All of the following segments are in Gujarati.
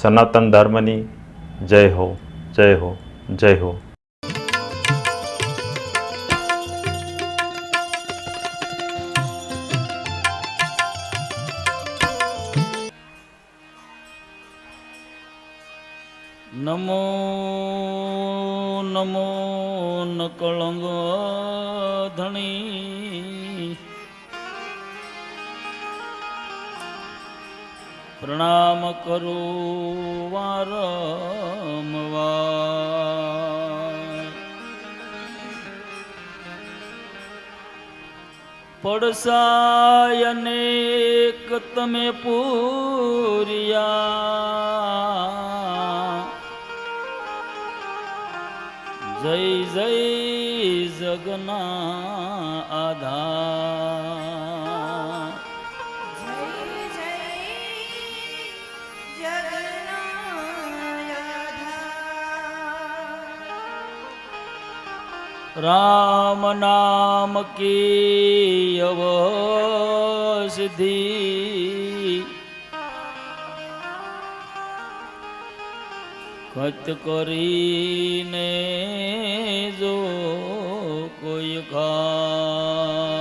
સનાતન ધર્મની જય હો, જય હો, જય હો. નમો નમો નકળંગ ધણી પ્રણામ કરું વારંવાર પડસાય અનેક તમે પૂર્યા જય જય જગના આધાર રામ નામ કી અવસિદ્ધિ ખત કરીને જો કોઈ ખાય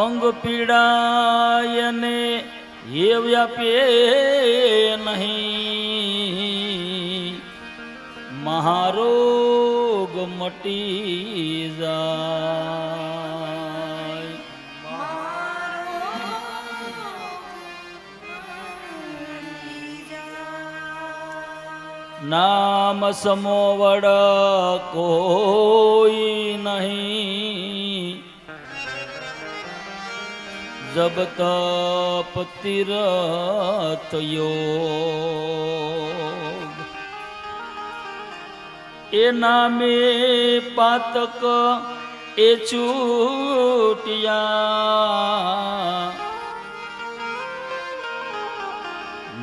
અંગ પીડાય ને એ વ્યાપે નહીં મહારોગ મટી જાય નામ સમોવડ કોઈ નહીં જબ તપ તીરથ યોગ એ નામે પાતક એ છૂટિયા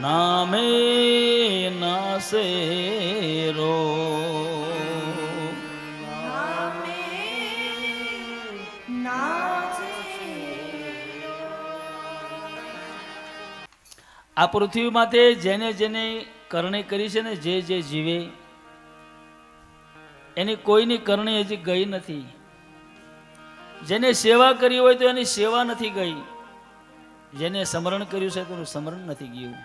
નામે નાસે રોગ આ પૃથ્વી માથે જેને જેને કરણી કરી છે ને જે જે જીવે એની કોઈની કરણી હજી ગઈ નથી. જેને સેવા કરી હોય તો એની સેવા નથી ગઈ, જેને સ્મરણ કર્યું છે તેનું સ્મરણ નથી ગયું.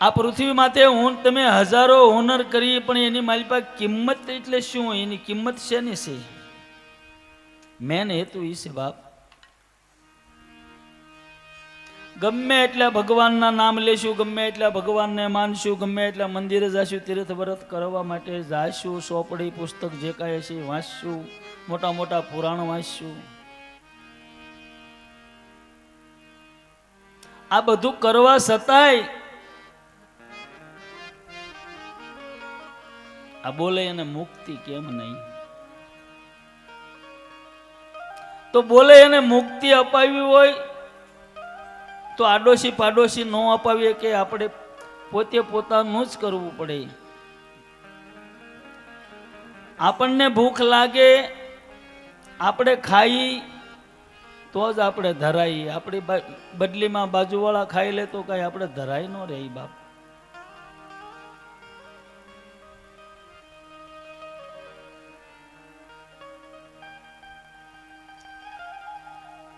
આ પૃથ્વી માથે તમે હજારો હુનર કરી પણ એની મારી પાસે કિંમત એટલે શું? એની કિંમત શેની છે? મેન હેતુ એ છે બાપ. ગમે એટલા ભગવાનના નામ લેશું, ગમે એટલા ભગવાનને માનશું, ગમે એટલા મંદિરે જશું, તીર્થ વ્રત કરવા માટે જાશું, ચોપડી પુસ્તક જે કાંઈ છે વાંચશું, મોટા મોટા પુરાણ વાંચશું, આ બધું કરવા છતાંય આ બોલે એને મુક્તિ કેમ નહીં? તો બોલે એને મુક્તિ અપાવી હોય તો આડોશી પાડોશી ન અપાવીએ કે આપણે પોતે પોતાનું જ કરવું પડે. આપણને ભૂખ લાગે આપણે ખાઈ તો જ આપણે ધરાઈ. આપણી બદલીમાં બાજુવાળા ખાઈ લે તો કઈ આપણે ધરાઈ ન રહી બાપ.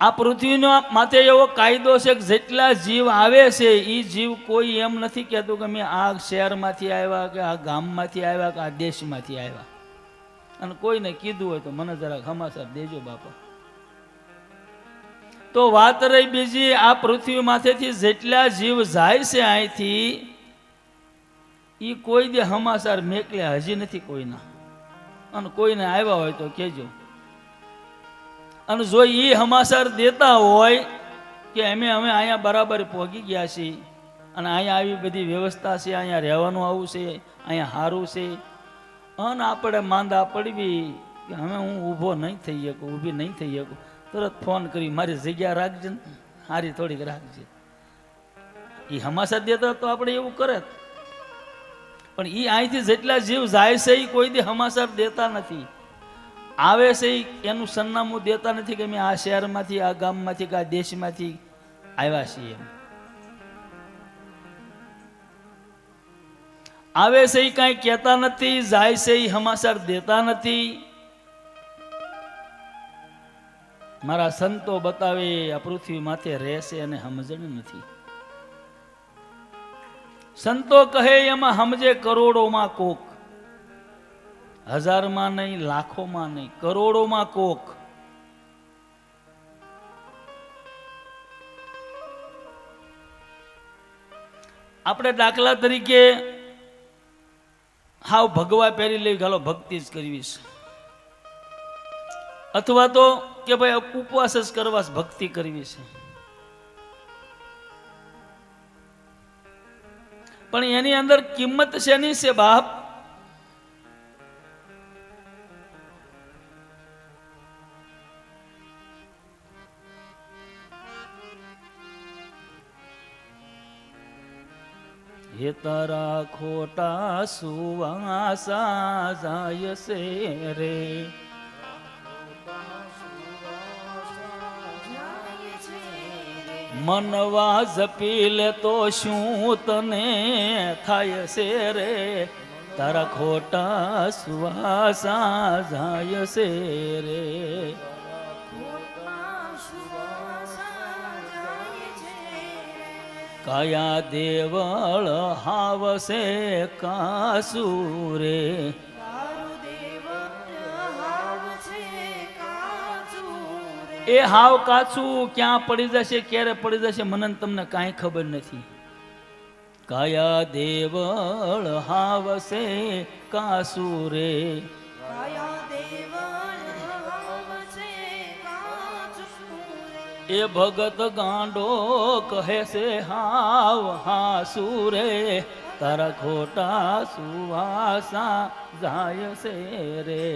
આ પૃથ્વીનો માથે એવો કાયદો છે કે જેટલા જીવ આવે છે એ જીવ કોઈ એમ નથી કહેતું કે મેં આ શહેરમાંથી આવ્યા કે આ ગામમાંથી આવ્યા કે આ દેશમાંથી આવ્યા. અને કોઈને કીધું હોય તો મને જરાક સમાચાર દેજો બાપા. તો વાત રહી બીજી, આ પૃથ્વી માથેથી જેટલા જીવ જાય છે અહીંથી એ કોઈ દે સમાચાર મેકલ્યા હજી નથી કોઈના. અને કોઈને આવ્યા હોય તો કહેજો. અને જો એ સમાચાર દેતા હોય કે અમે અહીંયા બરાબર પહોંચી ગયા છીએ અને અહીંયા આવી બધી વ્યવસ્થા છે, અહીંયા રહેવાનું આવું છે, અહીંયા સારું છે, અને આપણે માંદા પડવી કે હવે હું ઊભો નહીં થઈ શકું, ઊભી નહીં થઈ શકું, તરત ફોન કરી મારી જગ્યા રાખજે ને, સારી થોડીક રાખજે. એ સમાચાર દેતા તો આપણે એવું કરે. પણ એ અહીંથી જેટલા જીવ જાય છે એ કોઈ દી સમાચાર દેતા નથી. આવે છે ઈ એનું સરનામું દેતા નથી કે અમે આ શહેરમાંથી, આ ગામમાંથી કે આ દેશમાંથી આવ્યા છીએ. આવે છે ઈ કાંઈ કહેતા નથી, જાય છે ઈ સમાચાર દેતા નથી. મારા સંતો બતાવે આ પૃથ્વી માથે રહેશે અને સમજણ નથી. સંતો કહે એમાં સમજે કરોડોમાં કોક, હજારમાં નહીં, લાખોમાં નહીં, કરોડોમાં કોક. આપણે દાખલા તરીકે હાવ ભગવા પહેરી લેવી, ગાલો ભક્તિ જ કરવી છે, અથવા તો કે ભાઈ ઉપવાસ જ કરવા, ભક્તિ કરવી છે. પણ એની અંદર કિંમત શેની છે બાપ? હે તારા ખોટા સુવાસા જાય છે રે, મનવા જપી લે તો શું તને થાય છે રે, તારા ખોટા સુવાસા જાય છે રે. કયા દેવળ હાવશે કાસુરે, એ હાવ કાચું ક્યાં પડી જશે, ક્યારે પડી જશે, મને તમને કાંઈ ખબર નથી. કયા દેવળ હાવશે કાસુરે, એ ભગત ગાંડો કહે છે હાવ હાસુરે, તારા ખોટા સુવાસા જાય છે રે.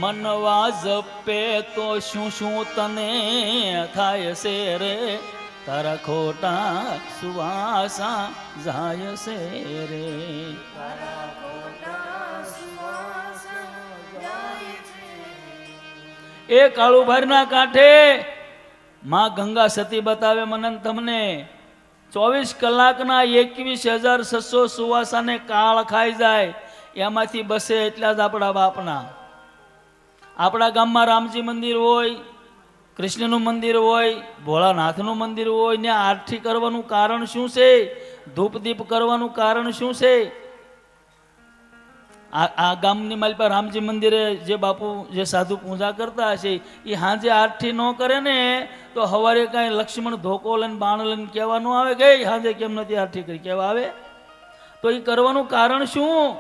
મનવા જપે તો શું શું તને થાય છે રે, તારા ખોટા સુવાસા જાય છે રે. એ કાળુભાઈના કાંઠે માં ગંગા સતી બતાવે મને તમને 24 કલાકના 21,600 સુવાસાને કાળ ખાઈ જાય, એમાંથી બસે એટલા જ આપણા બાપના. આપણા ગામમાં રામજી મંદિર હોય, કૃષ્ણનું મંદિર હોય, ભોળાનાથનું મંદિર હોય, ને આરતી કરવાનું કારણ શું છે? ધૂપદીપ કરવાનું કારણ શું છે? આ ગામની મારી પાસે રામજી મંદિરે જે બાપુ જે સાધુ પૂજા કરતા હશે એ હાજે આરતી ન કરે ને તો સવારે કાંઈ લક્ષ્મણ ધોકો લઈને બાણ લઈને કહેવાનું આવે કે હાજે કેમ નથી આરતી કરી કહેવા આવે? તો એ કરવાનું કારણ શું?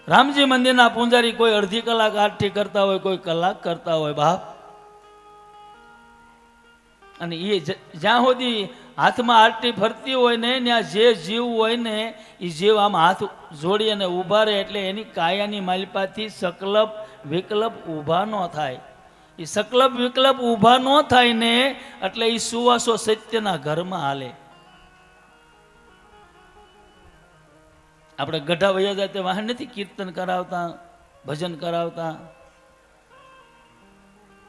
રામજી મંદિરના પૂંજારી કોઈ અડધી કલાક આરતી કરતા હોય, કોઈ કલાક કરતા હોય બાપ. અને એ જ્યાં સુધી હાથમાં આરતી ફરતી હોય ને ત્યાં જે જીવ હોય ને એ જીવ આમ હાથ જોડી અને ઊભા રહે એટલે એની કાયાની માલિપાથી સકલ્પ વિકલ્પ ઊભા ન થાય. એ સકલ્પ વિકલ્પ ઊભા ન થાય ને એટલે એ સુવાસો સત્યના ઘરમાં હાલે. આપણે ગઢા વૈયા જાય તે વાહન નથી કીર્તન કરાવતા, ભજન કરાવતા.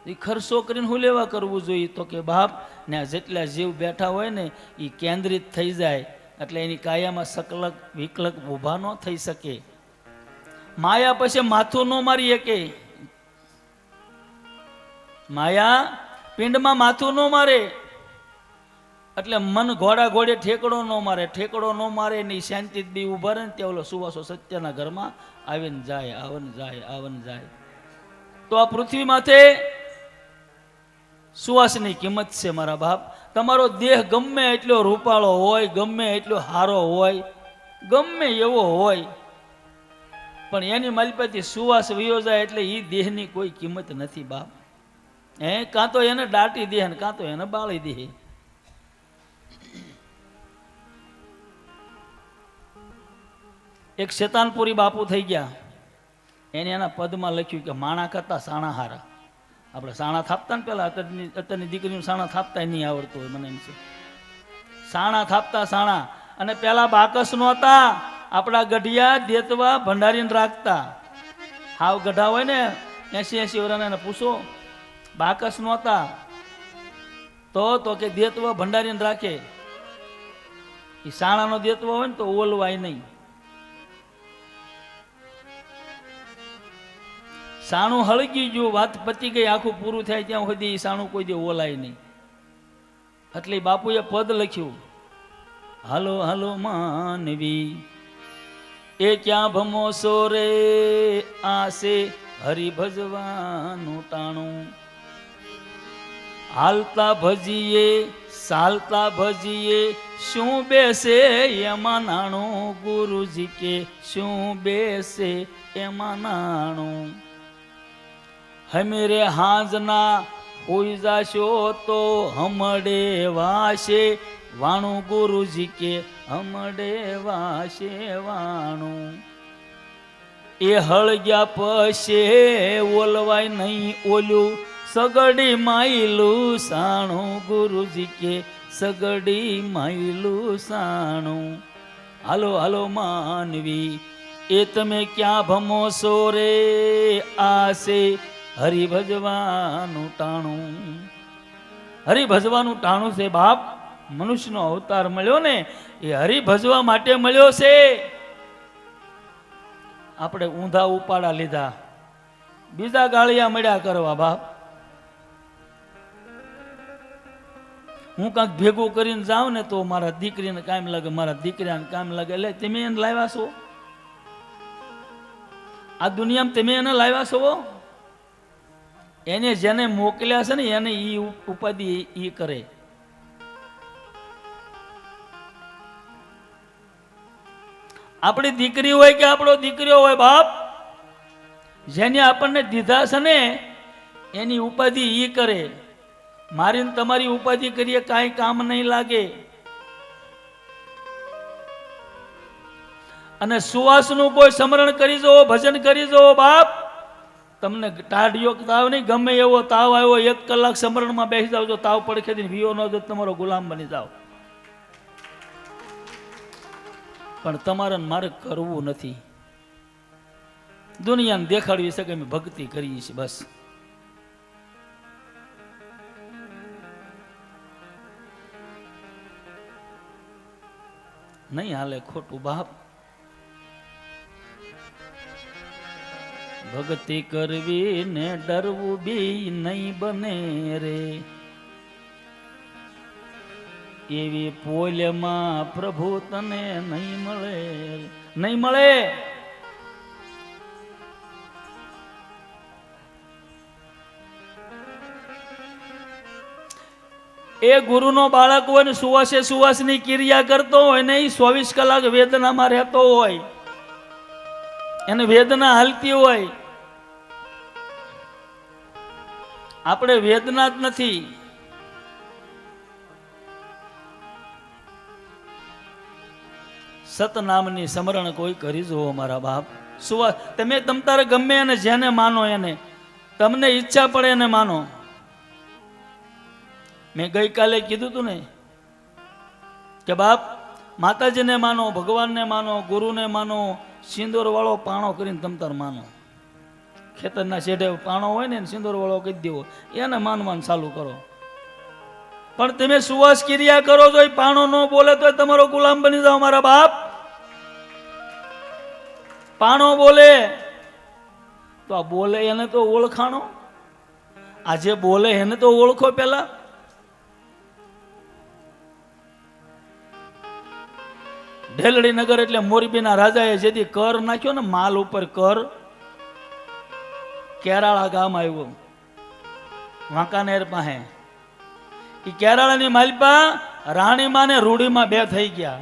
એ ખર્ચો કરીને શું લેવા કરવું જોઈએ? તો કે બાપ ને જેટલા જીવ બેઠા હોય ને એ કેન્દ્રિત થઈ જાય એટલે એની કાયામાં સકલક વિકલક ઊભા ન થઈ શકે. માયા પછી માથું ન મારી શકે. માયા પિંડમાં માથું ન મારે એટલે મન ઘોડા ઘોડે ઠેકડો ન મારે. ઠેકડો ન મારે ને શાંતિ બી ઊભા રહે ને તે ઓલો સુવાસો સત્યના ઘરમાં આવીને જાય, આવન જાય, આવન જાય. તો આ પૃથ્વી માથે સુવાસની કિંમત છે મારા બાપ. તમારો દેહ ગમે એટલો રૂપાળો હોય, ગમે એટલો હારો હોય, ગમે એવો હોય, પણ એની માલિપાથી સુવાસ વયો જાય એટલે એ દેહની કોઈ કિંમત નથી બાપ. કાં તો એને દાટી દે ને કાં તો એને બાળી દે. એક શેતાનપુરી બાપુ થઈ ગયા, એને એના પદમાં લખ્યું કે માણા કરતા સાણા હારા. આપણે સાણા થાપતા ને પેલા અત્યારની દીકરીનું સાણા થાપતા નહીં આવડતું હોય મને એમ છે. સાણા થાપતા સાણા. અને પેલા બાકસ નહોતા, આપણા ગઢિયા દેતવા ભંડારીને રાખતા. હાવ ગઢા હોય ને 80 વર્ષના એને પૂછો, બાકસ નહોતા તો કે દેતવા ભંડારીને રાખે. એ સાણાનો દેતવો હોય ને તો ઓલવાય નહીં. સાણું હળગી ગયું, વાત પતી ગઈ, આખું પૂરું થાય ત્યાં સુધી એ સાણું કોઈ દે ઓલાય નહીં. એટલે બાપુએ પદ લખ્યું, હાલો હાલો માનવી એ ક્યાં ભમોસો રે, આસે હરી ભજવાનું ટાણું. હાલતા ભજીએ ચાલતા ભજીએ, શું બેસે એમાં નાણું. ગુરુજી કે શું બેસે એમાં નાણું. હમેરે હાંજના હોઈ જાશો તો હમડે વાશે વાણું. ગુરુજી કે હમડે વાશે વાણું. એ હળગ્યા પશે ઓલવાય નહીં ઓલું, સગડી માયલું સાણું. ગુરુજી કે સગડી માયલું સાણું. હાલો હાલો માનવી એ તમે ક્યાં ભમોસો રે, આશે હરિ ભજવાનું ટાણું. હરિ ભજવાનું ટાણું છે બાપ. મનુષ્યનો અવતાર મળ્યો ને એ હરિ ભજવા માટે મળ્યો છે. આપણે ઊંધા ઉપાડા લીધા, બીજા ગાળિયા મળ્યા કરવા બાપ. હું કાંક ભેગું કરીને જાઉં ને તો મારા દીકરીને કામ લાગે, મારા દીકરાને કામ લાગે. એટલે તમે એને લાવ્યા છો આ દુનિયામાં, તમે એને લાવ્યા છો. એને જેને મોકલ્યા છે ને એને ઈ ઉપાધિ ઈ કરે. આપણી દીકરી હોય કે આપણો દીકરીઓ હોય બાપ, જેને આપણને દીધા છે ને એની ઉપાધિ ઈ કરે. મારીને તમારી ઉપાધિ કરીએ કાંઈ કામ નહીં લાગે. અને સુવાસનું કોઈ સ્મરણ કરી જવો, ભજન કરી જવો બાપ. તમને ટાઢિયો તાવ નહીં, ગમે એવો તાવ આવ્યો 1 કલાક સ્મરણમાં બેસી જાવ, જો તાવ પડખે દઈને વિયો ન જો તમારો ગુલામ બની જાવ. પણ તમારે મારે કરવું નથી. દુનિયાને દેખાડવી છે કે અમે ભક્તિ કરીએ છીએ, બસ. નહીં હાલે ખોટું બાપ. ભક્તિ કરવી ને ડરવું બી નહીં બને રે, એવી પોલમાં પ્રભુ તને નહીં મળે, નહીં મળે. એ ગુરુનો બાળક હોય ને સુવાસે સુવાસની ક્રિયા કરતો હોય ને એ 24 કલાક વેદનામાં રહેતો હોય, એને વેદના હાલતી હોય. આપણે વેદના જ નથી. સતનામની સ્મરણ કોઈ કરી જુઓ મારા બાપ. સુવા તમે તમ તારે ગમે એને જેને માનો એને, તમને ઈચ્છા પડે એને માનો. મેં ગઈકાલે કીધું તું ને કે બાપ માતાજીને માનો, ભગવાનને માનો, ગુરુને માનો, સિંદૂર વાળો પાણો કરીને તમ તાર માનો. ખેતરના શેઢે પાણો હોય ને સિંદૂર વાળો કહી દેવો, એને માનવાનું ચાલુ કરો. પણ તમે સુવાસ ક્રિયા કરો છો, એ પાણો ન બોલે તો તમારો ગુલામ બની જાઓ મારા બાપ. પાણો બોલે તો આ બોલે એને તો ઓળખાણો. આ જે બોલે એને તો ઓળખો પેલા. ઢેલડી નગર એટલે મોરબીના રાજાએ જેથી કર નાખ્યો ને માલ ઉપર કર, કેરાળા ગામ આવ્યું વાંકાનેર પાસે. એ કેરાળાની માલપા રાણીમાં ને રૂડીમાં બે થઈ ગયા,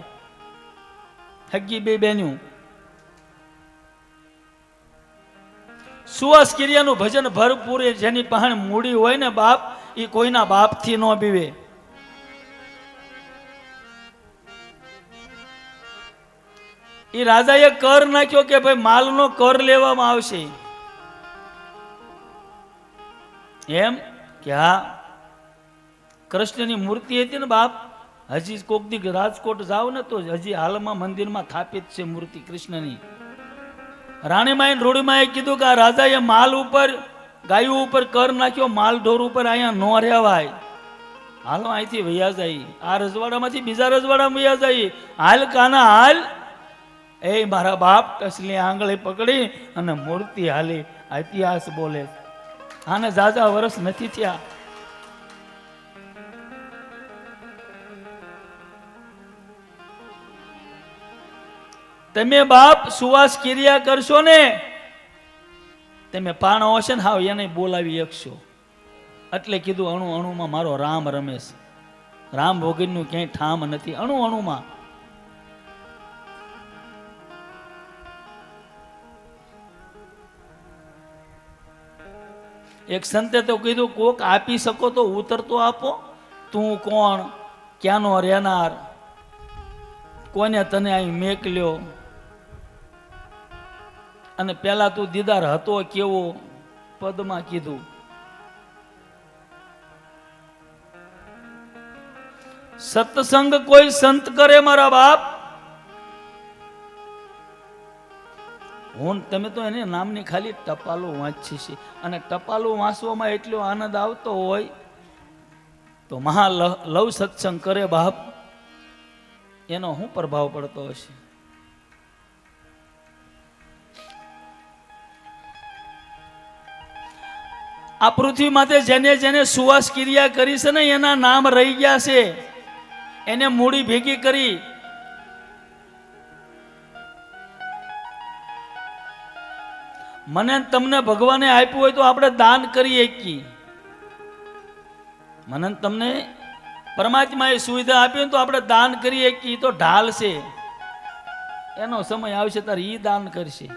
હગી બે બેન્યું. સુવાસ ક્રિયાનું ભજન ભરપૂર, જેની પાસે મૂડી હોય ને બાપ, એ કોઈના બાપથી ન બીવે. એ રાજાએ કર નાખ્યો કે ભાઈ માલનો કર લેવામાં આવશે. એમ કે હા, કૃષ્ણની મૂર્તિ હતી ને બાપ, હજી કોક દી રાજકોટ જાવ ને તો હજી હાલમાં મંદિરમાં સ્થાપિત છે મૂર્તિ કૃષ્ણની. રાણીમાઈ રૂડીમાએ કીધું કે આ રાજાએ માલ ઉપર ગાયું ઉપર કર નાખ્યો, માલ ઢોર ઉપર અહીંયા નો રહેવાય, હાલો અહીંથી વૈયા જાય, આ રજવાડામાંથી બીજા રજવાડામાં વૈયા જાય, હાલ કાના હાલ. એ મારા બાપ ટસલી આંગળી પકડી અને મૂર્તિ હાલી. આ ઇતિહાસ બોલે. આને જાજા વર્ષ નથી થયા. તમે બાપ સુવાસ ક્રિયા કરશો ને, તમે પાણો હશે ને હાવ એને બોલાવી શકશો. એટલે કીધું અણુ અણુમાં મારો રામ રમે છે. રામ વગરનું ક્યાંય ઠામ નથી. અણુ અણુમાં એક સંતે તો કીધું કોક આપી શકો તો ઉતરતો આપો. તું કોણ, ક્યાંનો રહેનાર, કોને તને અહીં મેકલ્યો, અને પેલા તું દીદાર હતો કેવો, પદમાં કીધું. સત્સંગ કોઈ સંત કરે મારા બાપ. હું તમે તો એને નામની ખાલી ટપાલો વાંચી છે, અને ટપાલો વાંચવામાં એટલો આનંદ આવતો હોય તો મહા લવ સત્સંગ કરે બાપ, એનો શું પ્રભાવ પડતો હશે. આ પૃથ્વી માથે જેને જેને સુવાસ ક્રિયા કરી છે ને એના નામ રહી ગયા છે. એને મૂડી ભેગી કરી. મને તમને ભગવાને આપ્યું હોય તો આપણે દાન કરી શકીએ. મને તમને પરમાત્માએ સુવિધા આપી તો આપણે દાન કરી શકીએ. તો ઢાલ છે, એનો સમય આવશે ત્યારે ઈ દાન કરશે.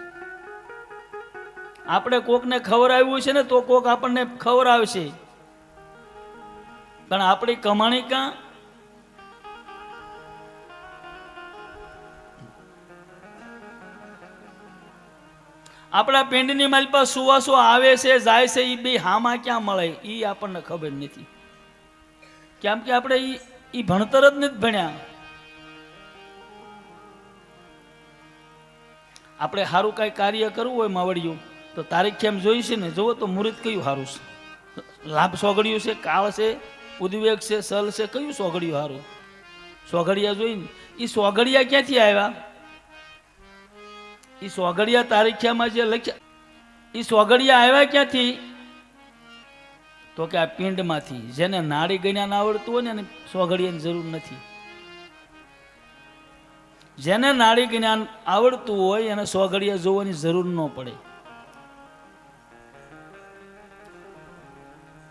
આપણે કોકને ખવડાવ્યું છે ને તો કોક આપણને ખવડાવશે, પણ આપણી કમાણી કાં? આપણા પેંડની માલપા સુવાસો આવે છે જાય છે, એ બે હામાં ક્યાં મળે એ આપણને ખબર નથી. કેમ કે આપણે એ ભણતર જ નથી ભણ્યા. આપણે સારું કઈ કાર્ય કરવું હોય માવડિયું તો તારીખ એમ જોઈ છે ને, જોવો તો મુહૂર્ત કયું સારું છે, લાભ સોગડિયું છે, કાળ છે, ઉદ્વેગ છે, સલ છે, કયું સોગડિયું સારું? સોગડિયા જોઈને એ સોગડિયા ક્યાંથી આવ્યા? એ સોગડિયા તારીખ્યામાં જે લખ્યા એ સોગડિયા આવ્યા ક્યાંથી? તો કે આ પિંડમાંથી. જેને નાડી જ્ઞાન આવડતું હોય ને એને સોગડિયાની જરૂર નથી. જેને નાડી જ્ઞાન આવડતું હોય એને સોગડિયા જોવાની જરૂર ન પડે.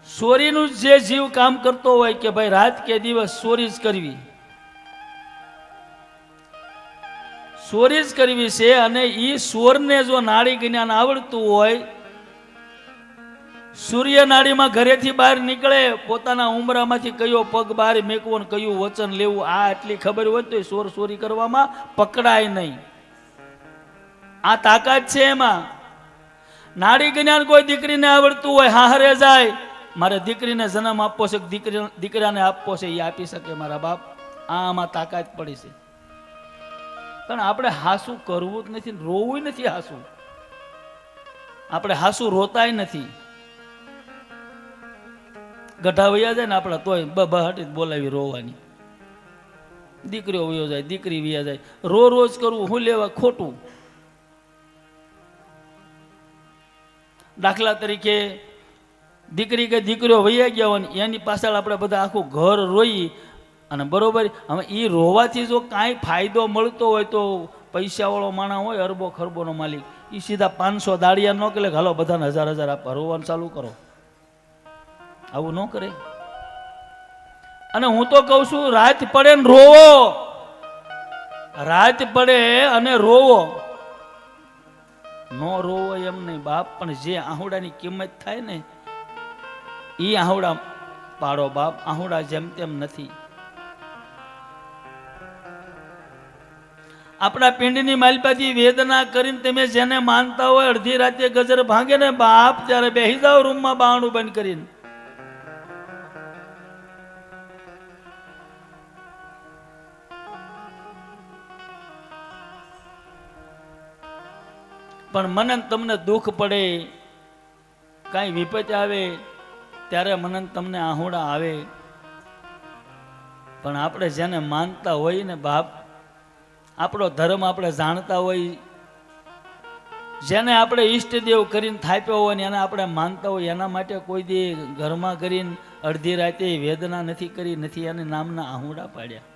ચોરીનું જે જીવ કામ કરતો હોય કે ભાઈ રાત કે દિવસ ચોરી જ કરવી, ચોરી જ કરવી છે, અને ઈ ચોરને જો નાડી જ્ઞાન આવડતું હોય, સૂર્ય નાડીમાં ઘરેથી બહાર નીકળે, પોતાના ઉમરામાંથી કયો પગ બહાર મેકવો ને કયું વચન લેવું, આ એટલી ખબર હોય તો ચોર ચોરી કરવામાં પકડાય નહીં. આ તાકાત છે એમાં. નાડી જ્ઞાન કોઈ દીકરીને આવડતું હોય, હાહરે જાય, મારે દીકરીને જન્મ આપવો છે, દીકરાને આપવો છે, એ આપી શકે મારા બાપ. આમાં તાકાત પડી છે. પણ આપણે હાસું કરવું જ નથી, રોવું નથી હાસું. આપણે હાસું રોતાય નથી. ગઢા વયા જાય ને આપણા તોય બહાટી બોલાવી રોવાની. દીકરીઓ વયો જાય, દીકરી વયા જાય, રોજ કરવું હું લેવા ખોટું. દાખલા તરીકે દીકરી કે દીકરીઓ વૈયા ગયા હોય એની પાછળ આપણે બધા આખું ઘર રોઈ, અને બરોબર હવે એ રોવાથી જો કાંઈ ફાયદો મળતો હોય તો પૈસાવાળો માણસ હોય, અરબો ખરબોનો માલિક, એ સીધા 500 દાડિયા ન કે હાલો બધાને 1000 આપવા, રોવાનું ચાલુ કરો. આવું ન કરે. અને હું તો કહું છું રાત પડે ને રોવો, રાત પડે અને રોવો. નો રોવો એમ નહીં બાપ, પણ જે આહુડાની કિંમત થાય ને એ આહુડા પાડો બાપ. આહુડા જેમ તેમ નથી. આપણા પિંડની માલપાથી વેદના કરીને તમે જેને માનતા હોય, અડધી રાતે ગજર ભાંગે ને બાપ, ત્યારે બેસી જાઓ રૂમમાં બારણું બંધ કરીને. પણ મને ને તમને દુઃખ પડે, કાંઈ વિપત આવે ત્યારે મને ને તમને આહુડા આવે, પણ આપણે જેને માનતા હોય ને બાપ, આપણો ધર્મ આપણે જાણતા હોય, જેને આપણે ઈષ્ટદેવ કરીને થાપ્યો હોય ને એને આપણે માનતા હોય, એના માટે કોઈ દી ઘરમાં કરીને અડધી રાતે વેદના નથી કરી, નથી એને નામના આહુડા પાડ્યા.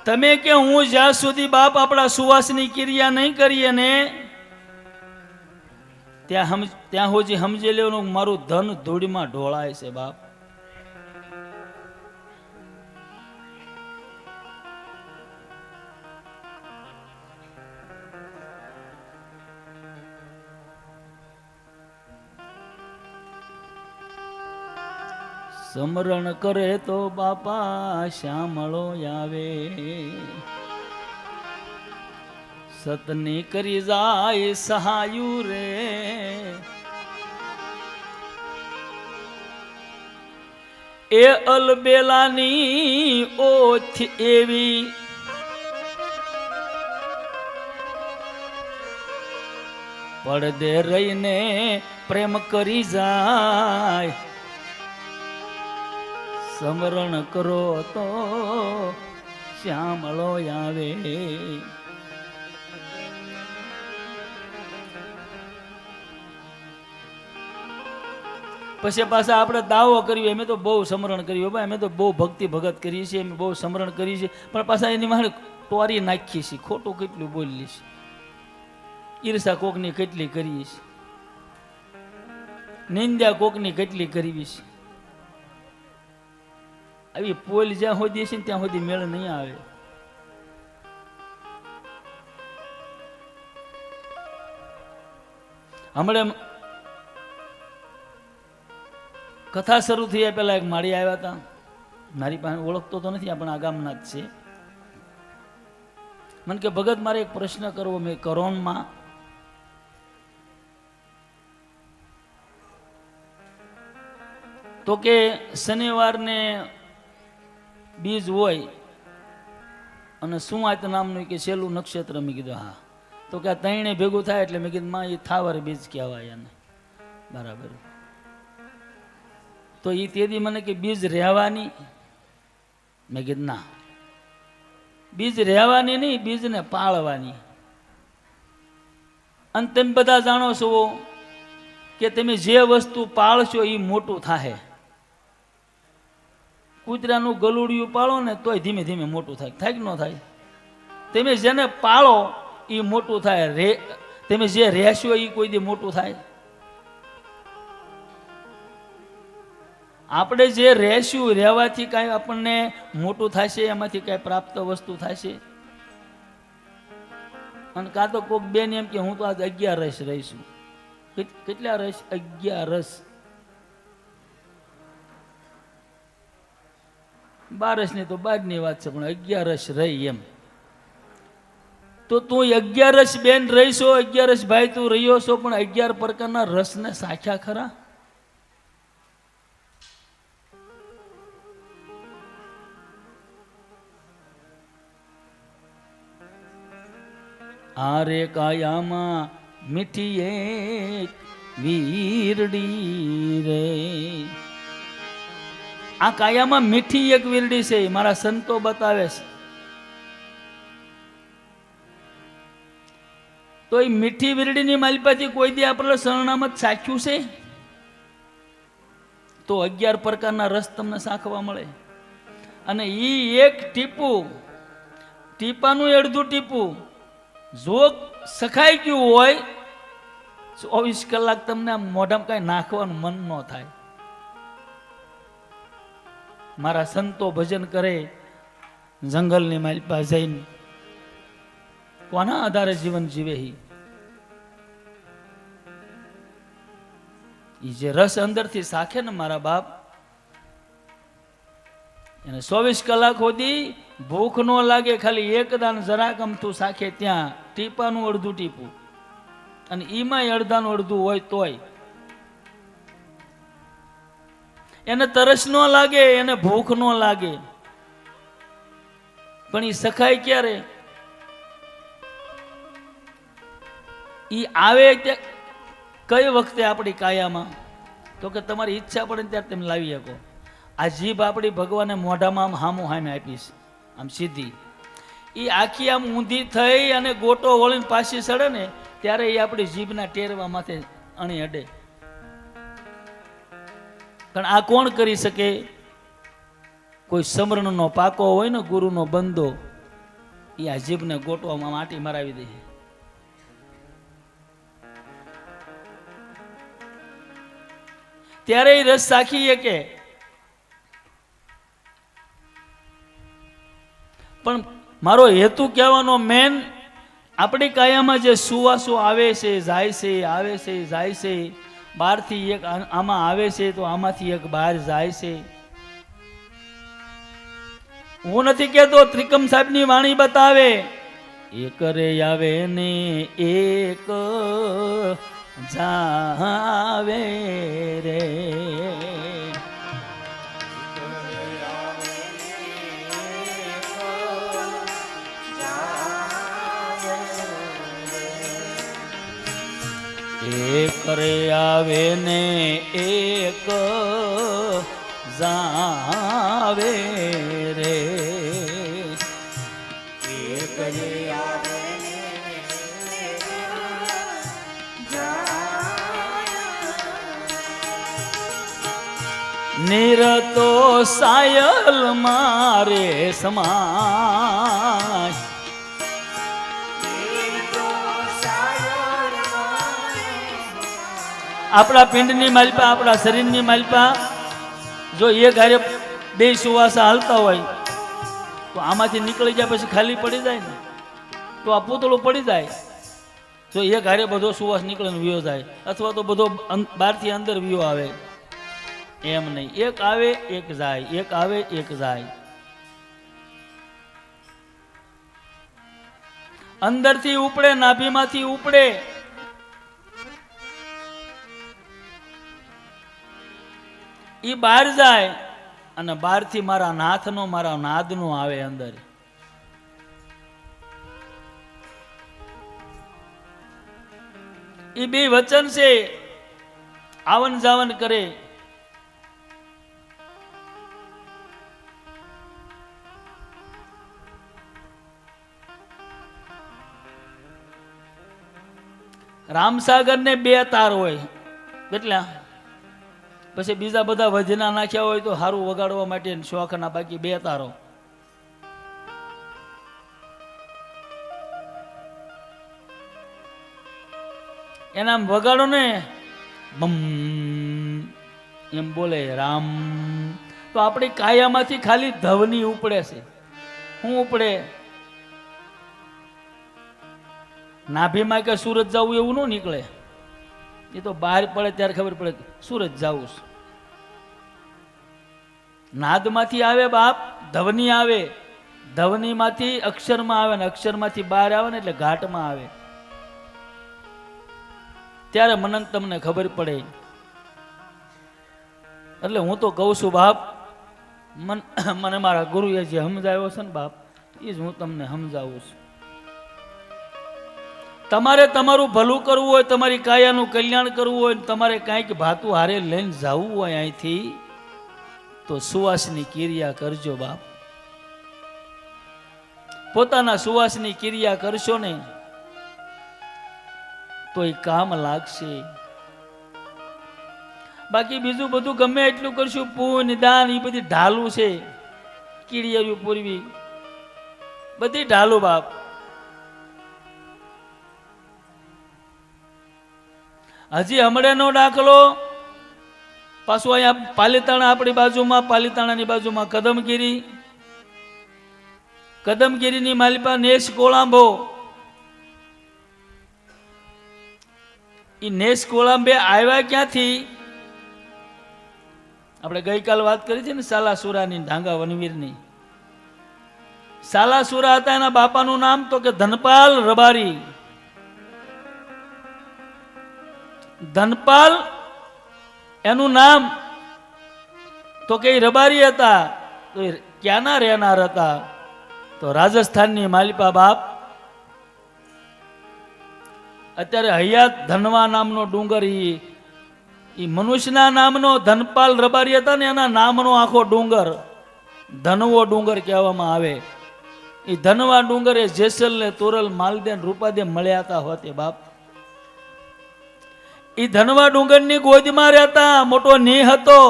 તમે કે હું જ્યાં સુધી બાપ આપણા સુવાસની ક્રિયા નહીં કરીએ ને ત્યાં સુધી સમજી લેવાનું મારું ધન ધૂળમાં ઢોળાય છે બાપ. સમરણ કરે તો બાપા શ્યામળો આવે, સતની કરી જાય સહાયુ રે. એ અલબેલાની ઓથ એવી પડદે રહીને પ્રેમ કરી જાય, સમરણ કરો તો શ્યામળો આવે. પછી પાછા આપણે દાવો કર્યો અમે તો બહુ સમરણ કર્યું, અમે તો બહુ ભક્તિ ભગત કરીએ છીએ, અમે બહુ સમરણ કરીએ છીએ, પણ પાછા એની મારે તોરી નાખીએ છીએ, ખોટું કેટલું બોલીએ છીએ, ઈર્ષા કોકની કેટલી કરીએ છીએ, નિંદ્યા કોકની કેટલી કરવી છે. આવી પોલ જ્યાં સુધી છે ને ત્યાં સુધી મેળ નહીં આવે. હમણાં કથા શરૂ થયા પેલા એક માળી આવ્યા હતા, મારી પાસે ઓળખતો તો નથી, આપણા આ ગામના જ છે. મને કે ભગત મારે એક પ્રશ્ન કરવો. મેં કરોનમાં તો કે શનિવારને બીજ હોય અને સુવાત નામનું કે છેલ્લું નક્ષત્ર. મેં કીધું હા. તો કે આ ત્રણે ભેગું થાય એટલે મેં કીધું માં એ થાવર બીજ કહેવાય એને. બરાબર. તો એ તેદી મને કે બીજ રહેવાની. મેં કીધું ના, બીજ રહેવાની નહીં, બીજને પાળવાની. અને તમે બધા જાણો છો કે તમે જે વસ્તુ પાળશો એ મોટું થાય. કૂતરાનું ગલુડિયું પાળો ને તોય ધીમે ધીમે મોટું થાય, થાય કે ન થાય? તમે જેને પાળો એ મોટું થાય, તમે જે રહેશો એ કોઈ દી મોટું થાય? આપણે જે રહેશું, રહેવાથી કાંઈ આપણને મોટું થશે, એમાંથી કાંઈ પ્રાપ્ત વસ્તુ થશે? અને કાં તો કોઈક બેન એમ કે હું તો આજ 11 રસ રહીશું. કેટલા રસ? 11 રસ. 12 ની તો બાદની વાત છે, પણ 11 રસ રહી એમ. તો તું 11 રસ બેન રહીશો, 11 રસ ભાઈ તું રહ્યો છો, પણ 11 પ્રકારના રસને સાખ્યા ખરા? આરે કાયામાં મીઠી એક વીરડી રે. આ કાયામાં મીઠી એક વીરડી છે, મારા સંતો બતાવે છે. તો એ મીઠી વીરડીની માલિપાથી કોઈ દી આપણે સરનામત સાખ્યું છે? તો 11 પ્રકારના રસ તમને સાખવા મળે. અને ઈ એક ટીપું, ટીપાનું અડધું ટીપું જો સખાઈ ગયું હોય, 24 કલાક તમને મોઢામાં કઈ નાખવાનું મન ન થાય. મારા સંતો ભજન કરે, જંગલની માલિપા જઈને કોના આધારે જીવન જીવે? ઈ જે રસ અંદરથી સાખે ને મારા બાપ, એને 24 કલાક સુધી ભૂખ ન લાગે. ખાલી એક દાન જરાક અમથું સાખે ત્યાં ટીપાનું અડધું ટીપું, અને ઈમાંય અડધાનું અડધું હોય તોય એને તરસ ન લાગે, એને ભૂખ ન લાગે, પણ એ સખાય ક્યારે? ઈ આવે કઈ વખતે આપણી કાયામાં? તો કે તમારી ઈચ્છા પડે ત્યારે તમે લાવી શકો. આ જીભ આપણી ભગવાને મોઢામાં આમ હામું હામે આપીશ, આમ સીધી. એ આખી આમ ઊંધી થઈ અને ગોટો વળીને પાછી સડે ને ત્યારે એ આપણી જીભના ટેરવા માથે અણી અડે. પણ આ કોણ કરી શકે? કોઈ સમરણનો પાકો હોય ને, ગુરુનો બંદો, એ આ જીભને ગોટવામાં માટી મરાવી દે. ત્યારે એ રસ સાખી કે. પણ મારો હેતુ કહેવાનો મેન, આપણી કાયામાં જે સુવાસો આવે છે, જાય છે, આવે છે, જાય છે, બહારથી એક આમાં આવે છે તો આમાંથી એક બહાર જાય છે. હું નથી કહેતો, ત્રિકમ સાહેબની વાણી બતાવે, એક રે આવે ને એક જાવે રે. એક રે આવે ને એક જાવે રે. એક રે આવે નિરતો સાયલ મારે સમાય. આપણા પિંડની માલપા, આપણા શરીરની માલપા જો એક હારે બે સુવાસા હાલતા હોય તો આમાંથી નીકળી જાય પછી ખાલી પડી જાય ને, તો આ પૂતળું પડી જાય. જો એક હારે બધો સુવાસ નીકળે ને વિયો જાય, અથવા તો બધો બહારથી અંદર વિયો આવે, એમ નહીં. એક આવે એક જાય, એક આવે એક જાય. અંદરથી ઉપડે, નાભીમાંથી ઉપડે. ઈ બહાર જાય અને બહારથી મારા નાથનો, મારા નાદનો આવે અંદર. ઈ બે વચન છે, આવન જાવન કરે. રામસાગર ને બે તાર હોય, કેટલા? પછી બીજા બધા વજના નાખ્યા હોય તો સારું વગાડવા માટે શોખના, બાકી બે તારો. એના વગાડો ને, બમ એમ બોલે રામ. તો આપણી કાયામાંથી ખાલી ધવની ઉપડે છે. શું ઉપડે? નાભીમાં કે સુરત જવું એવું ન નીકળે. એ તો બહાર પડે ત્યારે ખબર પડે સુરત જવું. નાદમાંથી આવે બાપ, ધવની આવે, ધવનીમાંથી અક્ષરમાં આવે ને અક્ષરમાંથી બહાર આવે ને એટલે ઘાટમાં આવે. ત્યારે મને તમને ખબર પડે. એટલે હું તો કહું છું બાપ, મને મારા ગુરુએ જે સમજાવ્યો છે ને બાપ, એ જ હું તમને સમજાવું છું. તમારે તમારું ભલું કરવું હોય, તમારી કાયાનું કલ્યાણ કરવું હોય, તમારે કાંઈક ભાતું હારે લઈને જવું હોય અહીંથી, તો સુવાસની ક્રિયા કરજો બાપ. પોતાના સુવાસની ક્રિયા કરશો ને તો એ કામ લાગશે. બાકી બીજું બધું ગમે એટલું કરશું, પુણ્ય દાન એ બધી ઢાલું છે. કીડિયાયું પૂરવી બધી ઢાલું બાપ. હજી હમણાંનો દાખલો પાછું અહીંયા પાલીતાણા, આપણી બાજુમાં, પાલીતાણાની બાજુમાં કદમગીરી, કદમગીરીની માલિપા નેસ કોળાંબો. એ નેસ કોળાંબે આવ્યા ક્યાંથી? આપણે ગઈકાલ વાત કરી છે ને સાલાસુરાની, ઢાંગા વનવીરની. સાલાસુરા હતા, એના બાપાનું નામ તો કે ધનપાલ રબારી. ધનપાલ એનું નામ. તો કે રબારી હતા. તો એ ક્યાંના રહેનાર હતા? તો રાજસ્થાનની માલિપા બાપ. અત્યારે હયાત ધનવા નામનો ડુંગર, ઈ મનુષ્યના નામનો ધનપાલ રબારી હતા ને, એના નામનો આખો ડુંગર ધનવો ડુંગર કહેવામાં આવે. એ ધનવા ડુંગર એ જેસલ ને તોરલ માલદે રૂપાદે મળ્યા હતા હોતે બાપ. એ ધનવા ડુંગરની ગોદમાં રહેતા, મોટો નિહ હતો.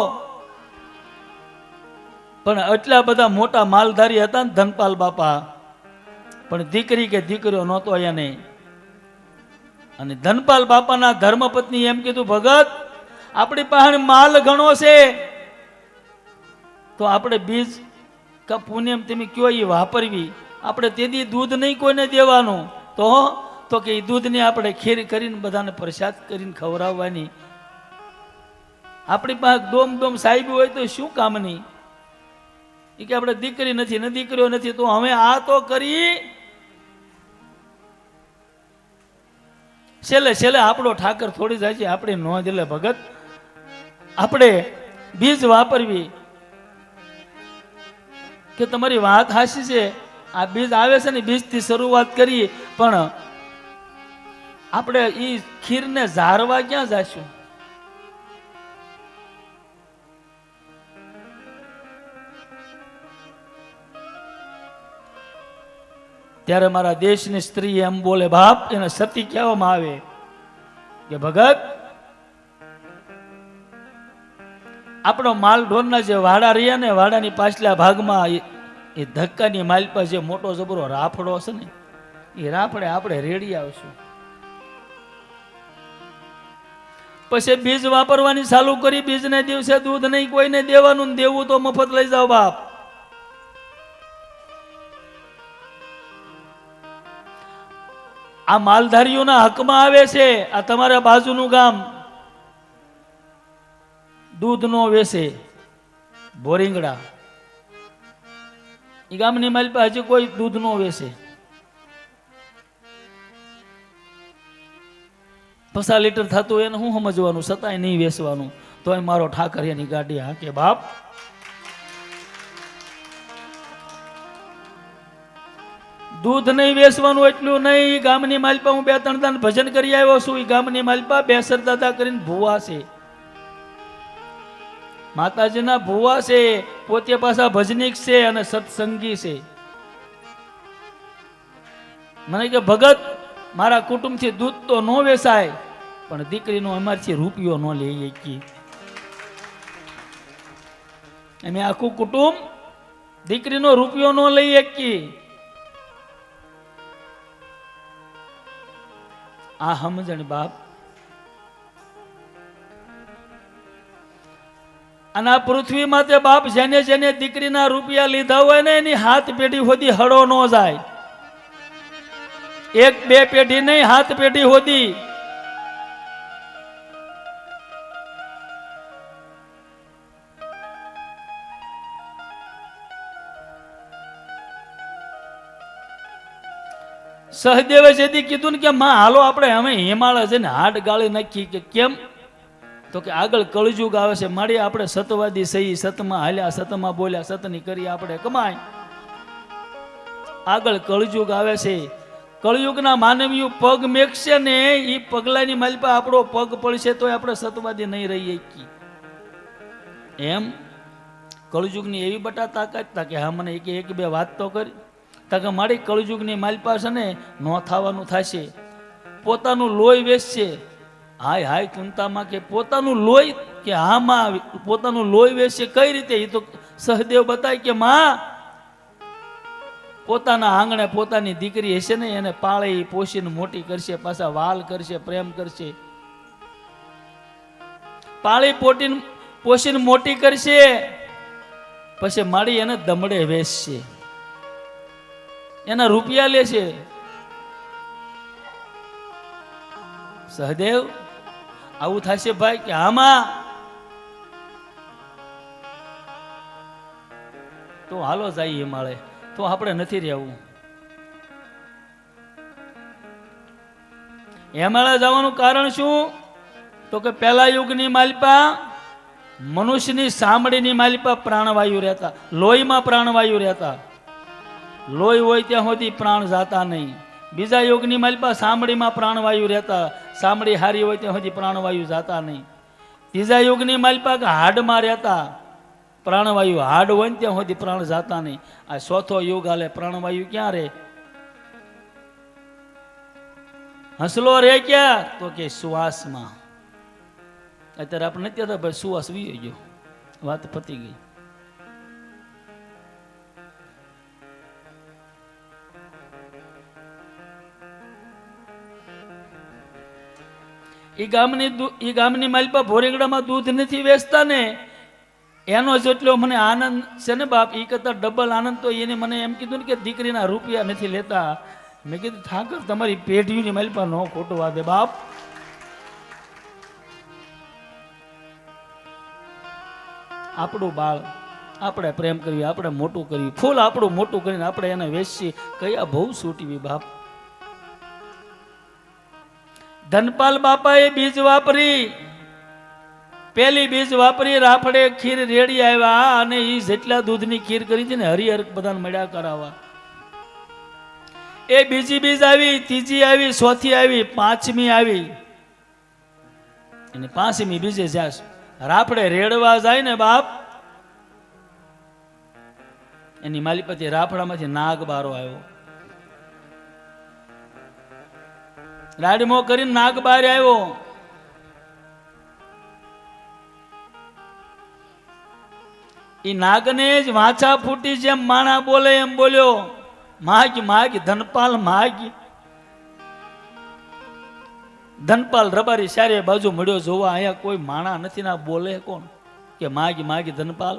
પણ એટલા બધા મોટા માલધારી હતા ને ધનપાલ બાપા, પણ દીકરી કે દીકરીઓ નહોતો એને. અને ધનપાલ બાપાના ધર્મપત્ની એમ કીધું, ભગત આપણી પાસે માલ ઘણો છે, તો આપણે બીજ કા પુણ્યમ તમે કયો એ વાપરવી. આપણે તેથી દૂધ નહીં કોઈને દેવાનું. તો કે એ દૂધની આપણે ખીર કરીને બધાને પ્રસાદ કરીને ખવડાવવાની. આપણી પાસે દોમ દોમ સાહેબ હોય તો શું કામની? એ કે આપણે દીકરી નથી ને દીકરીઓ નથી, તો હવે આ તો કરી. છેલ્લે આપણો ઠાકર થોડી જાય છે, આપણે નોંધ લે ભગત. આપણે બીજ વાપરવી. કે તમારી વાત હાસી છે, આ બીજ આવે છે ને, બીજથી શરૂઆત કરીએ, પણ આપણે ઈ ખીરને ઝારવા ક્યાં જઈશું? ત્યારે મારા દેશની સ્ત્રી એમ બોલે, બાપ એને સતી કહેવામાં આવે કે ભગત આપણો માલ ઢોરના જે વાડા રહ્યા ને, વાડાની પાછલા ભાગમાં એ ધક્કાની માલપા જે મોટો જબરો રાફડો છે ને, એ રાફડે આપણે રેડી આવશું. પછી બીજ વાપરવાની ચાલુ કરી. બીજને દિવસે દૂધ નહીં કોઈને દેવાનું, દેવું તો મફત લઈ જાઓ બાપ. આ માલધારીઓના હકમાં આવે છે. આ તમારા બાજુનું ગામ દૂધ નો વેસે, બોરિંગડા, એ ગામની માલપા હજી કોઈ દૂધ નો વેસે. 50 લીટર થતું એને શું સમજવાનું? છતાંય નહીં વેચવાનું. તોય મારો ઠાકર એની ગાડી હાકે બાપ. દૂધ નહીં વેચવાનું એટલું નહીં. ગામની માલપા હું 2-3 દાન ભજન કરી આવ્યો છું. એ ગામની માલપા બેસર દાદા કરીને ભુવા છે, માતાજીના ભુવા છે, પોતે પાછા ભજનિક છે અને સત્સંગી છે. મને કે ભગત મારા કુટુંબથી દૂધ તો ન વેચાય, પણ દીકરીનો અમારથી રૂપિયો ન લઈ શકીએ. અમે આખું કુટુંબ દીકરીનો રૂપિયો ન લઈ શકીએ. આ સમજણ બાપ. અને આ પૃથ્વી માતે બાપ જેને જેને દીકરીના રૂપિયા લીધા હોય ને, એની હાથ પેઢી સુધી હળો ન જાય. 1-2 પેઢી નહીં, હાથ પેઢી હોતી. સહદેવે જેથી કીધું ને કે માં હાલો આપણે અમે હિમાલય છે ને હાડ ગાળી નાખી. કે કેમ? તો કે આગળ કળયુગ આવે છે, મારી આપણે સતવાદી સહી, સતમાં હાલ્યા, સતમાં બોલ્યા, સતની કરી આપણે કમાય. આગળ કળયુગ આવે છે. કળયુગના માનવીઓ પગ મેકશે ને, એ પગલાની માલપા આપણો પગ પડશે તો આપણે સતવાદી નહીં રહી શકીએ. એમ કળયુગની એવી બટા તાકાત તા કે હા મને એક બે વાત તો કરી તા કે મારી કળયુગની માલપા છે ને ન થવાનું થશે. પોતાનું લોહી વેચશે. હાય હાય ચિંતામાં કે પોતાનું લોહી, કે હામાં પોતાનું લોહી વેચશે. કઈ રીતે? એ તો સહદેવ બતાય કે માં પોતાના આંગણે પોતાની દીકરી હશે ને, એને પાળી પોષીને મોટી કરશે, પાછા વાલ કરશે, પ્રેમ કરશે, પાળી પોષીને મોટી કરશે, પછી મારી એને દમડે વેચશે, એના રૂપિયા લેશે. સહદેવ આવું થશે ભાઈ? કે આમાં તો હાલો જાય હિમાલય, તો આપણે નથી રહેવું. હિમાલય જવાનું કારણ શું? તો કે પહેલા યુગની માલપા મનુષ્યની સાંભળીની માલિપા પ્રાણવાયુ રહેતા, લોહીમાં પ્રાણવાયુ રહેતા. લોહી હોય ત્યાં સુધી પ્રાણ જાતા નહીં. બીજા યોગની માલિપા સાંભળીમાં પ્રાણવાયુ રહેતા, સાંભળી હારી હોય ત્યાં સુધી પ્રાણવાયુ જાતા નહીં. ત્રીજા યુગની માલિપા હાડમાં રહેતા, પ્રાણવાયુ હાડ હોય ને ત્યાં સુધી પ્રાણ જાતા નહીં. આ ચોથો યુગ હાલે, પ્રાણવાયુ ક્યાં રહે? હસલો રે ક્યાં? તો કે શ્વાસમાં. અત્યારે આપણે નથી કહેતા ભાઈ શ્વાસ વી ગયો, વાત પતી ગઈ. ઈ ગામની માલિપા ભોરેગડામાં દૂધ નથી વેચતા ને, એનો જેટલો મને આનંદ છે ને બાપ, એ કરતા ડબલ આનંદ તો એને મને એમ કીધું ને કે દીકરીના રૂપિયા નથી લેતા. મેં કીધું ઠાકર તમારી પેઢીની માલિપા ન ખોટવા દે બાપ. આપણું બાળ આપણે પ્રેમ કરવી, આપણે મોટું કરવી, ફૂલ આપણું મોટું કરીને આપણે એને વેચી કયા બહુ છૂટવી બાપ. ધનપાલ બાપાએ બીજ વાપરી, પેલી બીજ વાપરી, રાફડે ખીર રેડી આવ્યા અને એ જેટલા દૂધની ખીર કરી હતી ને હરિહર બધાને મળ્યા કરાવવા. એ બીજી બીજ આવી, ત્રીજી આવી, ચોથી આવી, પાંચમી આવી. અને પાંચમી બીજે જ્યાં રાફડે રેડવા જાય ને બાપ, એની માલિપતિ રાફડામાંથી નાગ બારો આવ્યો. રાડમો કરીને નાગ બાર આવ્યો. ઈ નાગને જ વાંચા ફૂટી જેમ માણા બોલે એમ બોલ્યો, માગ માગ ધનપાલ માગ. ધનપાલ રબારી સારે બાજુ મળ્યો જોવા, અહીંયા કોઈ માણા નથી, ના બોલે કોણ કે માગ માગ ધનપાલ?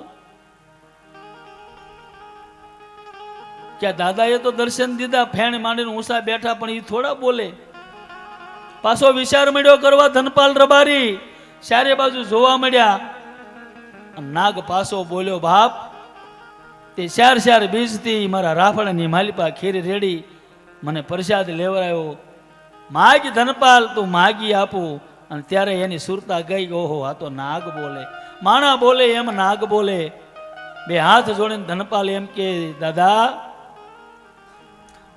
ક્યાં દાદાએ તો દર્શન દીધા, ફેણ માંડીને ઊંસા બેઠા, પણ એ થોડા બોલે. પાછો વિચાર મળ્યો કરવા ધનપાલ રબારી, ચારે બાજુ જોવા મળ્યા. નાગ પાછો બોલ્યો, બાપ તે ચાર ચાર બીજથી મારા રાફડાની માલિપા ખીર રેડી મને પ્રસાદ લેવડાયો. માગ ધનપાલ તું માગી આપું. અને ત્યારે એની સુરતા ગઈ, ઓહો આ તો નાગ બોલે, માણા બોલે એમ નાગ બોલે. બે હાથ જોડીને ધનપાલ એમ કે દાદા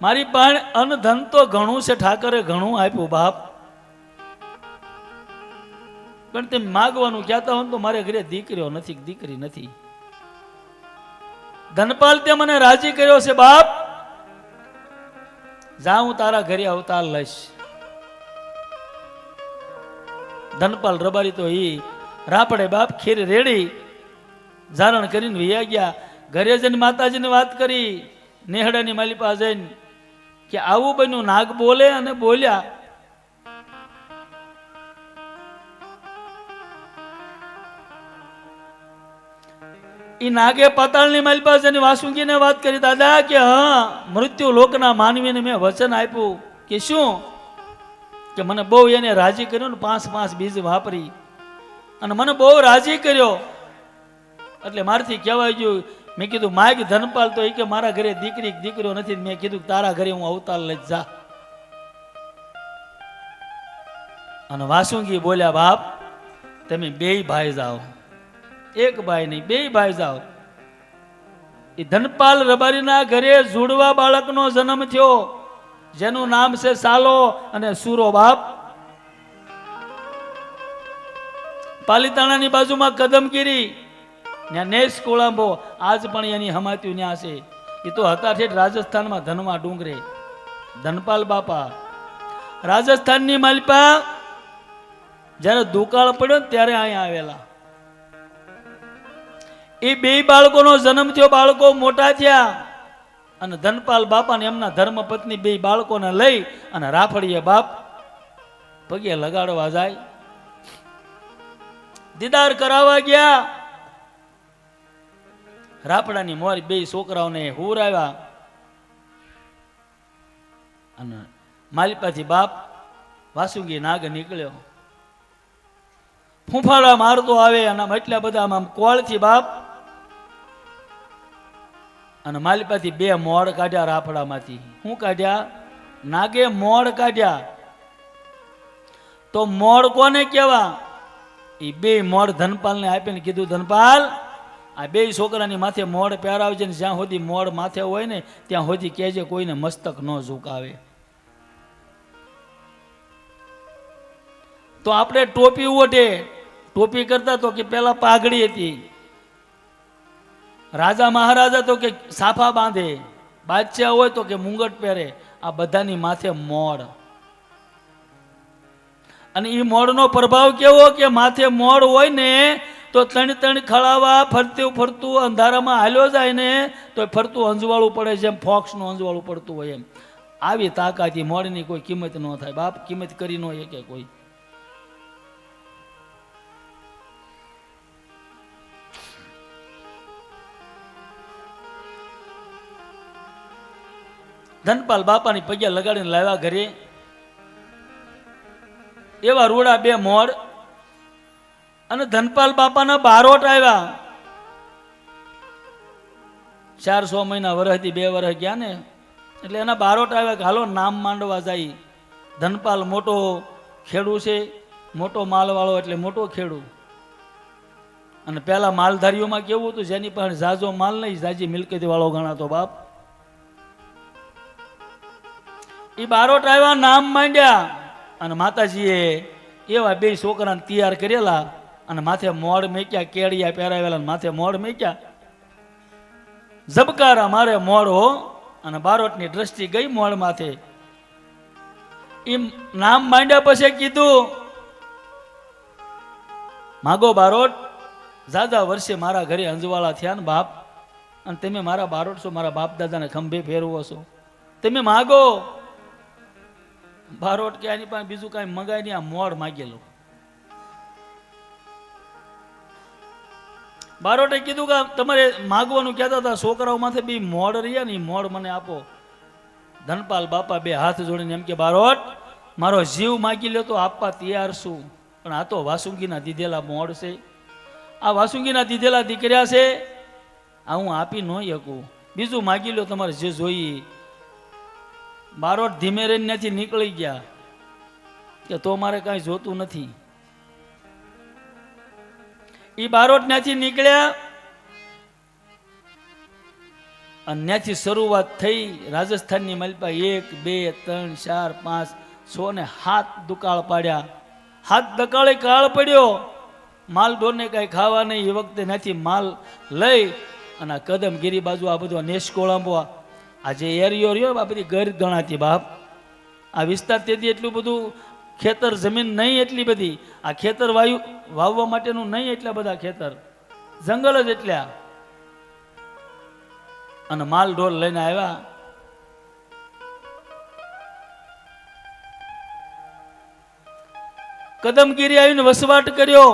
મારી પાસે અન્ન ધન તો ઘણું છે, ઠાકરે ઘણું આપ્યું બાપ, પણ તેમ માગવાનું કહેતા હોય તો મારે ઘરે દીકરીઓ નથી, દીકરી નથી. ધનપાલ તે મને રાજી કર્યો છે બાપ, જા હું તારા ઘરે અવતાર લઈશ. ધનપાલ રબારી તો ઈ રાપડે બાપ ખીર રેડી ધારણ કરીને વૈયા ગયા. ઘરે જઈને માતાજીને વાત કરી, નેહડાની માલિપા જઈને કે આવું બન્યું, નાગ બોલે અને બોલ્યા. ઈ નાગે પાતાળની માલિપા જઈને વાસુંગીને વાત કરી, દાદા કે હા મૃત્યુ લોકના માનવીને મેં વચન આપ્યું કે શું, કે મને બહુ એને રાજી કર્યો ને, 5 બીજ વાપરી અને મને બહુ રાજી કર્યો, એટલે મારથી કહેવાય ગયું. મેં કીધું માગ ધનપાલ તો એ કે મારા ઘરે દીકરીઓ નથી. મેં કીધું તારા ઘરે હું અવતાર લઈ જા. અને વાસુંગી બોલ્યા, બાપ તમે બે ભાઈ જાઓ, એક ભાઈ નહીં બે ભાઈ જાઓ. એ ધનપાલ રબારીના ઘરે જુડવા બાળકનો જન્મ થયો, જેનું નામ છે સાલો અને સુરો બાપ. પાલીતાણાની બાજુમાં કદમગીરી, ત્યાં નેસ કોળંબો, આજ પણ એની હમાત્યું ત્યાં છે. એ તો હતા ઠેઠ રાજસ્થાનમાં ધનવા ડુંગરે. ધનપાલ બાપા રાજસ્થાનની માલિપા જ્યારે દુકાળ પડ્યો ને ત્યારે અહીંયા આવેલા. એ બે બાળકોનો જન્મ થયો, બાળકો મોટા થયા અને ધનપાલ બાપાને એમના ધર્મપત્ની બે બાળકોને લઈ અને રાફડીએ બાપ પગે લગાડવા જાય, દીદાર કરાવવા ગયા. રાફડાની મોરી બે છોકરાઓને હુરાવ્યા અને માલિપાથી બાપ વાસુંગી નાગ નીકળ્યો. ફૂંફાડા મારતો આવે અને એટલા બધા આમ કોળથી બાપ, અને માલિપાથી 2 મોડ કાઢ્યા રાફડામાંથી. શું કાઢ્યા? નાગે મોડ કાઢ્યા. તો મોડ કોને કહેવા? એ બે મોડ ધનપાલને આપીને કીધું, ધનપાલ આ બે છોકરાની માથે મોડ પહેરાવજે ને જ્યાં સુધી મોડ માથે હોય ને ત્યાં સુધી કહેજે કોઈને મસ્તક ન ઝુકાવે. તો આપણે ટોપી ઓઢે, ટોપી કરતા તો કે પેલા પાઘડી હતી, રાજા મહારાજા તો કે સાફા બાંધે, બાદશાહ હોય તો કે મુંગટ પહેરે. આ બધાની માથે મોડ. અને એ મોડનો પ્રભાવ કેવો કે માથે મોડ હોય ને તો ત્રણ ખળાવા ફરતું ફરતું અંધારામાં હાલ્યો જાય ને તો ફરતું અંજવાળું પડે, જેમ ફોક્સનું અંજવાળું પડતું હોય એમ. આવી તાકાત મોડની કોઈ કિંમત ન થાય બાપ, કિંમત કરી ન શકે કોઈ. ધનપાલ બાપાની પગે લગાડીને લાવ્યા ઘરે. એવા રૂડા બે મોડ અને ધનપાલ બાપાના બારોટ આવ્યા. 400 મહિના વર્ષથી 2 વર્ષ ગયા ને એટલે એના બારોટ આવ્યા કે હાલો નામ માંડવા જાય. ધનપાલ મોટો ખેડૂ છે, મોટો માલવાળો એટલે મોટો ખેડૂ. અને પેલા માલધારીઓમાં કેવું હતું, જેની પાસે ઝાઝો માલ નહીં, ઝાઝી મિલકતી વાળો ગણાતો બાપ. એ બારોટ આવ્યા, નામ માંડ્યા અને માતાજીએ એવા બે છોકરાને તૈયાર કરેલા અને માથે મોડ મેક્યા, કેડિયા પહેરાવેલા માથે મોડ મેક્યા. ઝબકારા મારે મોડ હો. અને બારોટની દ્રષ્ટિ ગઈ મોડ માથે. એમ નામ માંડ્યા પછી કીધું, માગો બારોટ, જાજા વર્ષે મારા ઘરે અંજવાળા થયા ને બાપ, અને તમે મારા બારોટ છો, મારા બાપ દાદાને ખંભે ફેરવો છો, તમે માગો. બારોટ કે આની પાસે બીજું કાંઈ મંગાય નહીં, આ મોડ માગેલું. બારોટે કીધું કે તમારે માગવાનું કહેતા હતા, છોકરાઓ માથે બી મોડ રહ્યા ને, મોડ મને આપો. ધનપાલ બાપા બે હાથ જોડીને એમ કે, બારોટ મારો જીવ માગી લ્યો તો આપવા તૈયાર છું, પણ આ તો વાસુંગીના દીધેલા મોડ છે, આ વાસુંગીના દીધેલા દીકરા છે, આ હું આપી ન શકું, બીજું માગી લો તમારે જે જોઈએ. બારોટ ધીમે રહીને ત્યાંથી નીકળી ગયા કે તો મારે કાંઈ જોતું નથી. એ બારોટ ત્યાંથી નીકળ્યા અને ત્યાંથી શરૂઆત થઈ રાજસ્થાનની મલપા 1 2 3 4 5 6 ને 7 દુકાળ પાડ્યા. 7 દકાળે કાળ પડ્યો, માલ ઢોરને કાંઈ ખાવા નહીં. એ વખતે ત્યાંથી માલ લઈ અને આ કદમગીરી બાજુ આ બધું નેશકોળાંબો, આ જે એરિયો રહ્યો આ બધી ગર ગણાતી બાપ. આ વિસ્તાર તેથી એટલું બધું ખેતર જમીન નહીં, એટલી બધી આ ખેતર વાવવા માટેનું નહીં, એટલા બધા ખેતર, જંગલ જ એટલા. અને માલ ઢોર લઈને આવ્યા. કદમગીરી આવીને વસવાટ કર્યો.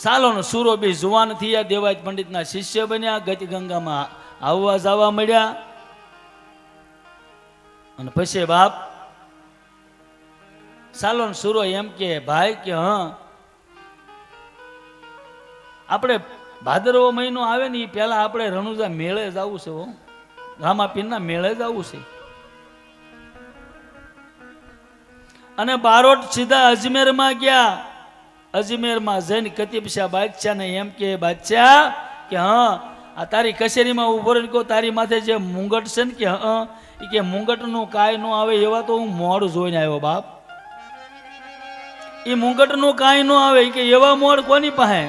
સાલોનો સૂરો બી જુવાન થયા, દેવાજ પંડિતના શિષ્ય બન્યા, ગતિ ગંગામાં આવવા જવા મળ્યા. અને પછી બાપ સાલોનો સૂરો એમ કે, ભાઈ કે હા આપણે ભાદરવો મહિનો આવે ને એ પહેલા આપણે રણુજા મેળે જવું છે, રામાપીરના મેળે જવું છે. અને બારોટ સીધા અજમેરમાં ગયા. અજમેરમાં જઈને કતીબશાહ બાદશાહને એમ કે, બાદશાહ કે હા આ તારી કચેરીમાં ઉભો રહીને કહો, તારી માથે જે મુંગટ છે ને કે હા, એ કે મુંગટનું કાંઈ ન આવે એવા તો હું મોડ જોઈને આવ્યો બાપ. એ મુંગટનું કાંઈ ન આવે કે એવા મોડ કોની પાસે?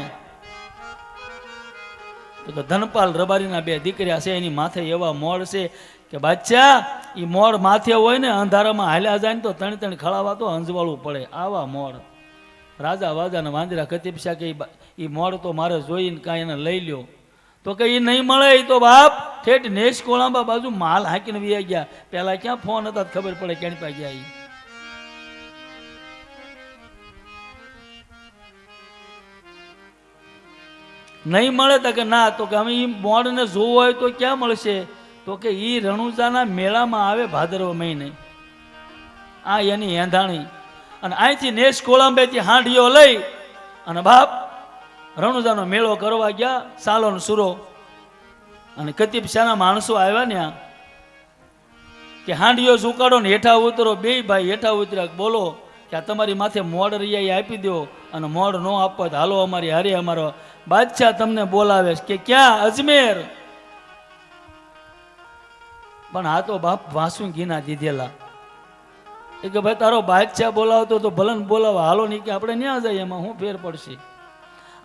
તો ધનપાલ રબારીના 2 દીકરા છે, એની માથે એવા મોડ છે કે બાદશાહ એ મોડ માથે હોય ને અંધારામાં હાલ્યા જાય ને તો ત્રણ ખળાવા તો અંજવાળું પડે, આવા મોડ. રાજા વાજાને વાંદરા કતીબશાહ કે એ મોડ તો મારે જોઈને કાંઈ એને લઈ લ્યો. તો કે એ નહીં મળે તો બાપ ઠેઠ નેશ કોળાંબા બાજુ માલ હાંકીને વી ગયા. પેલા ક્યાં ફોન હતા ખબર પડે ક્યાંની પાસે ગયા. નહીં મળે તો કે ના, તો કે અમે એ મોડને જોવો હોય તો ક્યાં મળશે? તો કે એ રણુજાના મેળામાં આવે ભાદરવો મહિને, આ એની એંધાણી. અને અહીંથી નેશ કોળાંબેથી હાંડીઓ લઈ અને બાપ રણુજાનો મેળો કરવા ગયા. સાલોનો સૂરો અને કતીબશાહના માણસો આવ્યા ને કે હાંડિયો ઝુકાડો ને હેઠા ઉતરો, બે ભાઈ હેઠા ઉતર્યા, બોલો કે આ તમારી માથે મોડ રિયાઈ આપી દો, અને મોડ ન આપવા તો હાલો અમારી હારે, અમારો બાદશાહ તમને બોલાવે છે. કે ક્યાં? અજમેર. પણ આ તો બાપ વાસુ ઘીના દીધેલા. એ કે ભાઈ તારો બાદશાહ બોલાવતો તો ભલન બોલાવા, હાલો નહીં કે આપણે ન્યા જઈએ, એમાં શું ફેર પડશે.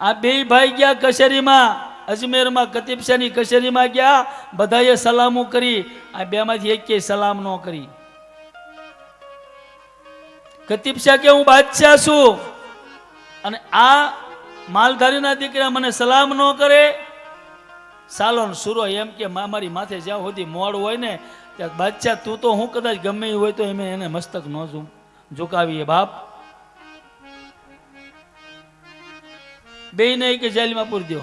આ બે ભાઈ ગયા કચેરીમાં, અજમેરમાં કતીબ શાહની કચેરીમાં ગયા, બધાએ સલામો કરી. આ બેમાંથી એક સલામ ન કરી. કતીબ શાહ કે હું બાદશાહ છું, અને આ માલધારીના દીકરા મને સલામ ન કરે. સાલોન સુરો એમ કે મારી માથે જ્યાં સુધી મોડ હોય ને ત્યાં બાદશાહ તું તો હું કદાચ ગમે એ હોય તો એમ એને મસ્તક ન ઝુકાવીએ બાપ. બેયને કે જેલમાં પૂરી દો.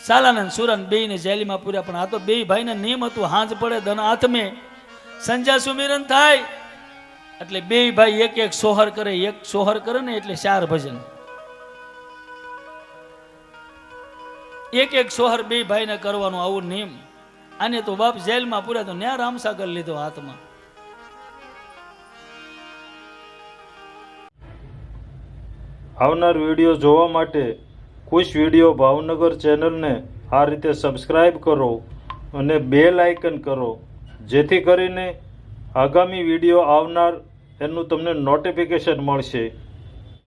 સાલાન સુરન બેયને જેલમાં પૂર્યા. પણ આ તો બે ભાઈને નિયમ હતું, હાંજ પડે ધન હાથમે, સંજા સુમિરન થાય એટલે બે ભાઈ એક એક સોહર કરે. એક સોહર કરે ને એટલે 4 ભજન. એક એક સોહર બે ભાઈને કરવાનું, આવું નિયમ. આને તો બાપ જેલમાં પૂર્યા તો ન્યા રામસાગર લીધો હાથમાં. આવનાર વિડીયો જોવા માટે ખુશ વિડીયો ભાવનગર ચેનલને આ રીતે સબસ્ક્રાઈબ કરો અને બેલ આઇકન કરો, જેથી કરીને આગામી વિડીયો આવનાર એનું તમને નોટિફિકેશન મળશે.